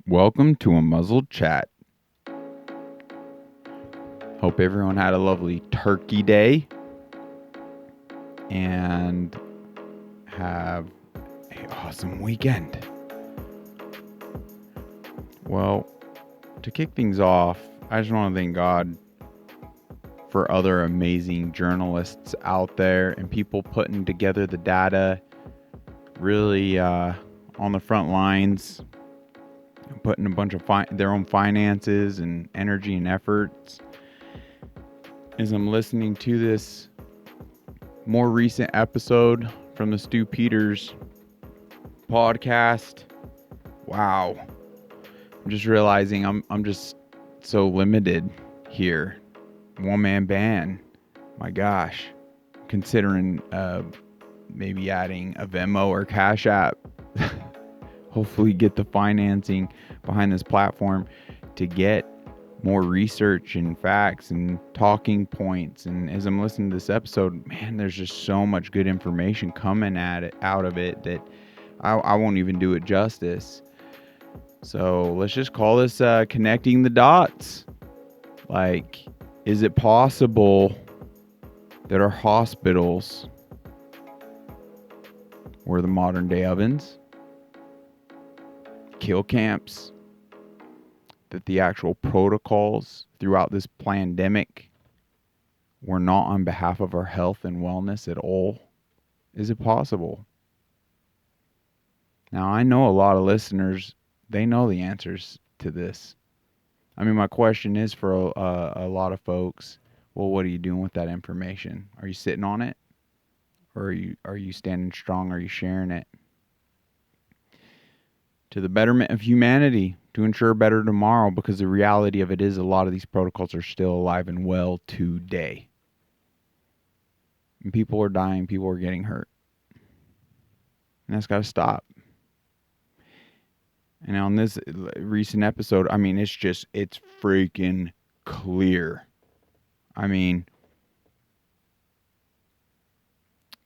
Welcome to UNMUZZLED CHAT. Hope everyone had a lovely Turkey Day and have an awesome weekend. Well, to kick things off, I just want to thank God for other amazing journalists out there and people putting together the data really on the front lines, putting a bunch of their own finances and energy and efforts. As I'm listening to this more recent episode from the Stu Peters podcast, wow, I'm just realizing I'm just so limited here. One man band. My gosh. Considering maybe adding a Venmo or Cash App. Hopefully get the financing behind this platform to get more research and facts and talking points. And as I'm listening to this episode, man, there's just so much good information coming out of it that I won't even do it justice. So let's just call this connecting the dots. Like, is it possible that our hospitals were the modern day ovens, kill camps, that the actual protocols throughout this pandemic were not on behalf of our health and wellness at all? Is it possible? Now, I know a lot of listeners, they know the answers to this. I mean, my question is for a lot of folks, well, what are you doing with that information? Are you sitting on it? Or are you standing strong? Are you sharing it? To the betterment of humanity, to ensure a better tomorrow, because the reality of it is a lot of these protocols are still alive and well today. And people are dying, people are getting hurt. And that's got to stop. And on this recent episode, I mean, it's freaking clear. I mean,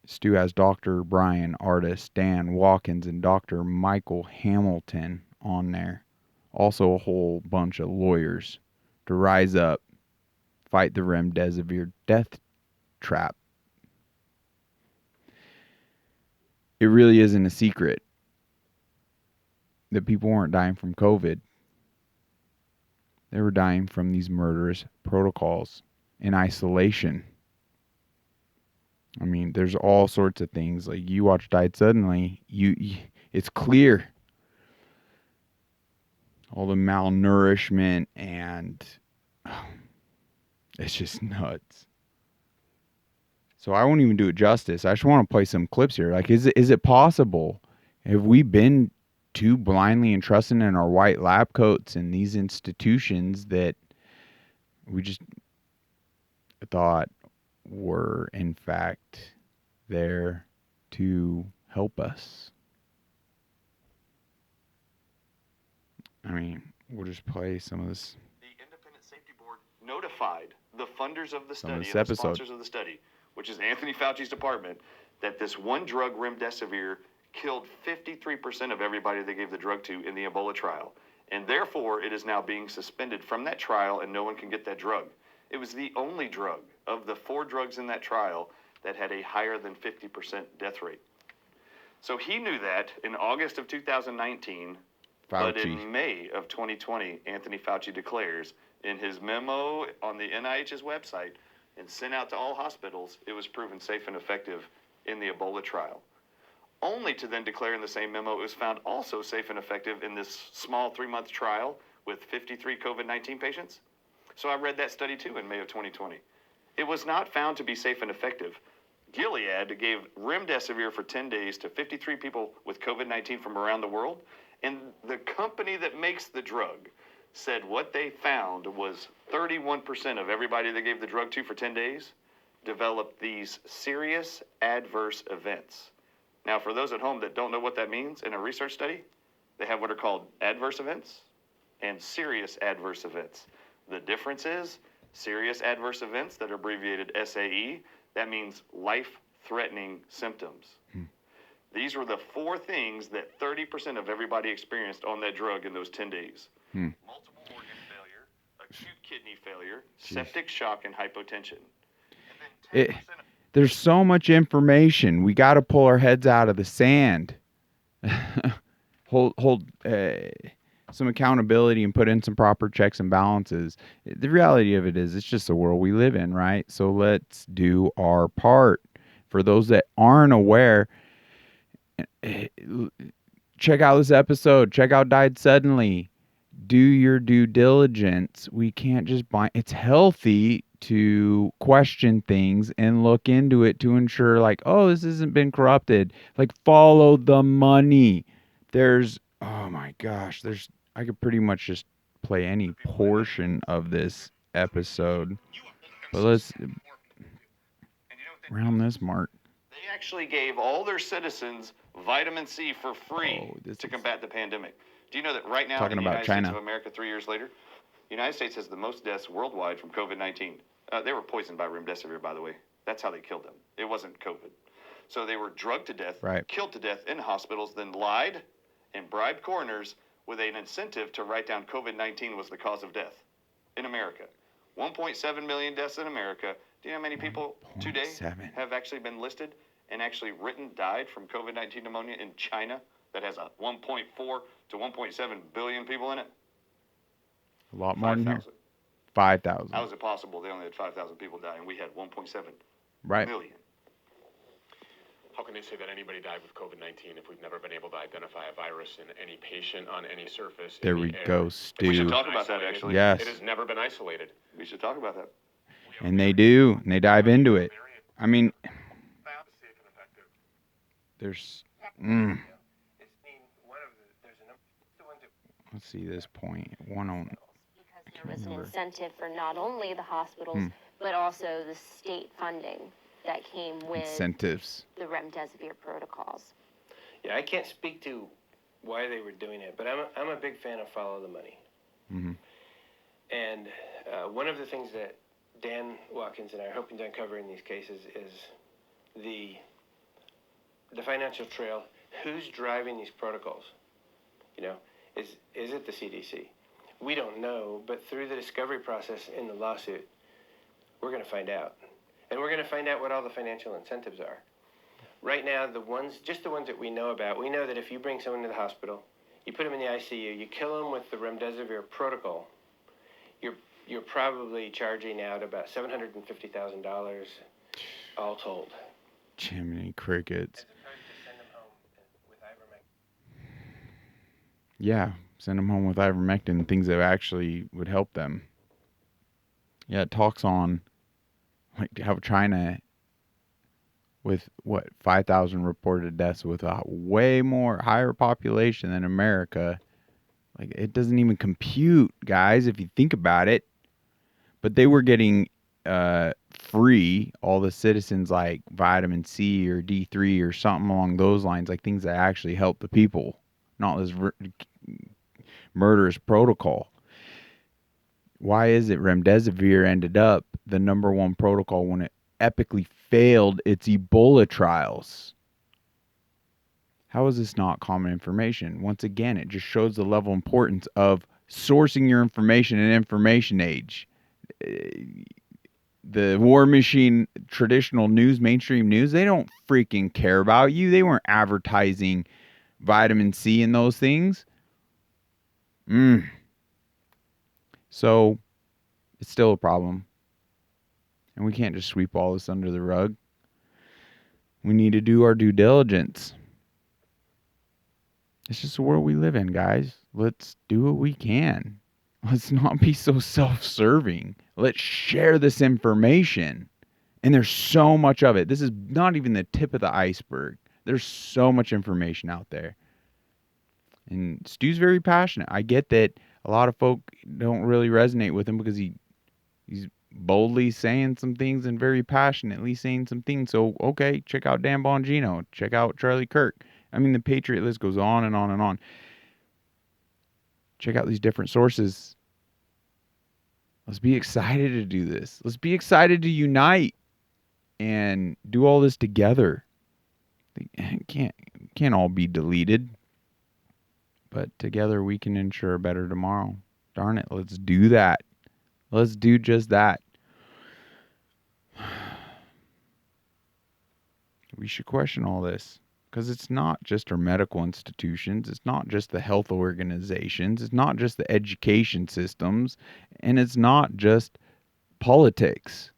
Stu has Dr. Brian, artist Dan Watkins, and Dr. Michael Hamilton on there. Also a whole bunch of lawyers to rise up, fight the remdesivir death trap. It really isn't a secret that people weren't dying from COVID. They were dying from these murderous protocols in isolation. I mean, there's all sorts of things. Like, you watch Died Suddenly, it's clear. All the malnourishment and it's just nuts. So I won't even do it justice. I just want to play some clips here. Like, is it possible? Have we been too blindly entrusting in our white lab coats and these institutions that we just thought were in fact there to help us? I mean, we'll just play some of this. The Independent Safety Board notified the funders of the study and the sponsors of the study, which is Anthony Fauci's department, that this one drug, remdesivir, killed 53% of everybody they gave the drug to in the Ebola trial. And therefore, it is now being suspended from that trial and no one can get that drug. It was the only drug of the 4 drugs in that trial that had a higher than 50% death rate. So he knew that in August of 2019, but in May of 2020, Anthony Fauci declares in his memo on the NIH's website and sent out to all hospitals, it was proven safe and effective in the Ebola trial. Only to then declare in the same memo it was found also safe and effective in this small 3-month trial with 53 COVID-19 patients. So I read that study too in May of 2020. It was not found to be safe and effective. Gilead gave remdesivir for 10 days to 53 people with COVID-19 from around the world. And the company that makes the drug said what they found was 31% of everybody they gave the drug to for 10 days developed these serious adverse events. Now, for those at home that don't know what that means, in a research study, they have what are called adverse events and serious adverse events. The difference is serious adverse events, that are abbreviated SAE, that means life-threatening symptoms. These were the 4 things that 30% of everybody experienced on that drug in those 10 days. Multiple organ failure, acute kidney failure, septic shock, and hypotension. And then 10% there's so much information. We got to pull our heads out of the sand. hold some accountability and put in some proper checks and balances. The reality of it is it's just the world we live in, right? So let's do our part. For those that aren't aware, check out this episode. Check out Died Suddenly. Do your due diligence. We can't just buy. It's healthy to question things and look into it to ensure, like, oh, this hasn't been corrupted. Like, follow the money. Oh my gosh, I could pretty much just play any portion of this episode. But let's round this mark. They actually gave all their citizens vitamin C for free to combat the pandemic. Do you know that right now in the United States of America, 3 years later, the United States has the most deaths worldwide from COVID-19. They were poisoned by remdesivir, by the way. That's how they killed them. It wasn't COVID. So they were drugged to death, killed to death in hospitals, then lied and bribed coroners with an incentive to write down COVID-19 was the cause of death in America. 1.7 million deaths in America. Do you know how many people today have actually been listed and actually died from COVID-19 pneumonia in China that has a 1.4 to 1.7 billion people in it? A lot more than here. 5,000. How is it possible they only had 5,000 people die and we had 1.7 million? How can they say that anybody died with COVID-19 if we've never been able to identify a virus in any patient on any surface? There we go, Stu. We should talk about that, actually. Yes. It has never been isolated. We should talk about that. And they do. And they dive into it. I mean, there's... Let's see this point. Because there was an incentive for not only the hospitals, but also the state funding that came with incentives. The remdesivir protocols. Yeah, I can't speak to why they were doing it, but I'm a big fan of follow the money. Mm-hmm. And one of the things that Dan Watkins and I are hoping to uncover in these cases is the financial trail. Who's driving these protocols? You know, is it the CDC? We don't know, but through the discovery process in the lawsuit, we're going to find out. And we're going to find out what all the financial incentives are. Right now, just the ones that we know about, we know that if you bring someone to the hospital, you put them in the ICU, you kill them with the remdesivir protocol, you're probably charging out about $750,000 all told. Jiminy crickets. As opposed to send them home with ivermectin. Yeah, send them home with ivermectin, things that actually would help them. Yeah, it talks on like how China, with 5,000 reported deaths, with a way higher population than America, like it doesn't even compute, guys, if you think about it. But they were getting free, all the citizens, like vitamin C or D3 or something along those lines, like things that actually help the people, not this murderous protocol. Why is it remdesivir ended up the number one protocol when it epically failed its Ebola trials? How is this not common information? Once again, it just shows the level of importance of sourcing your information in information age. The war machine, traditional news, mainstream news, they don't freaking care about you. They weren't advertising vitamin C and those things. So it's still a problem. And we can't just sweep all this under the rug. We need to do our due diligence. It's just the world we live in, guys. Let's do what we can. Let's not be so self-serving. Let's share this information. And there's so much of it. This is not even the tip of the iceberg. There's so much information out there. And Stu's very passionate. I get that a lot of folk don't really resonate with him because he's boldly saying some things and very passionately saying some things. So, okay, check out Dan Bongino. Check out Charlie Kirk. I mean, the Patriot list goes on and on and on. Check out these different sources. Let's be excited to do this. Let's be excited to unite and do all this together. can't all be deleted. But together we can ensure a better tomorrow. Darn it, let's do that. Let's do just that. We should question all this. Because it's not just our medical institutions. It's not just the health organizations. It's not just the education systems. And it's not just politics.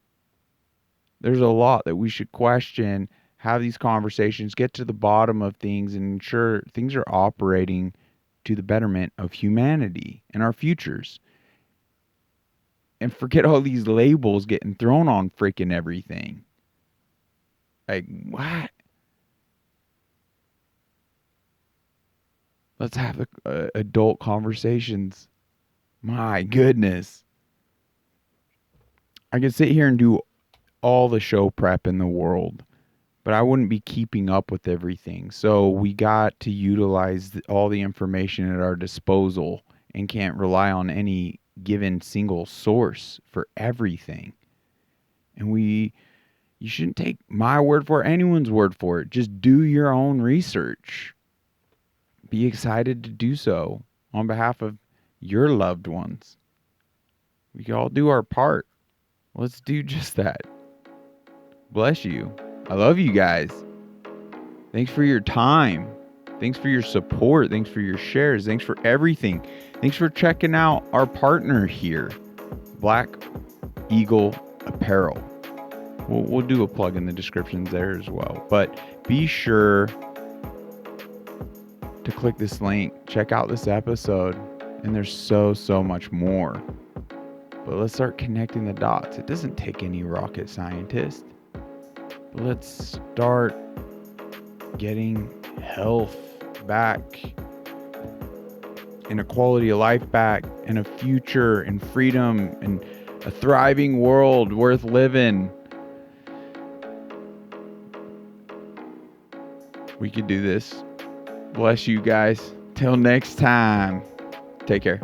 There's a lot that we should question, have these conversations, get to the bottom of things, and ensure things are operating to the betterment of humanity and our futures. And forget all these labels getting thrown on freaking everything. Like, what? Let's have adult conversations. My goodness. I could sit here and do all the show prep in the world, but I wouldn't be keeping up with everything. So we got to utilize all the information at our disposal and can't rely on any given single source for everything. And you shouldn't take my word for it, anyone's word for it. Just do your own research. Be excited to do so on behalf of your loved ones. We can all do our part. Let's do just that. Bless you. I love you guys. Thanks for your time. Thanks for your support. Thanks for your shares. Thanks for everything. Thanks for checking out our partner here, Black Eagle Apparel. We'll do a plug in the descriptions there as well. But be sure to click this link. Check out this episode. And there's so much more. But let's start connecting the dots. It doesn't take any rocket scientist. But let's start getting health back, and a quality of life back, and a future and freedom and a thriving world worth living. We could do this. Bless you guys. Till next time. Take care.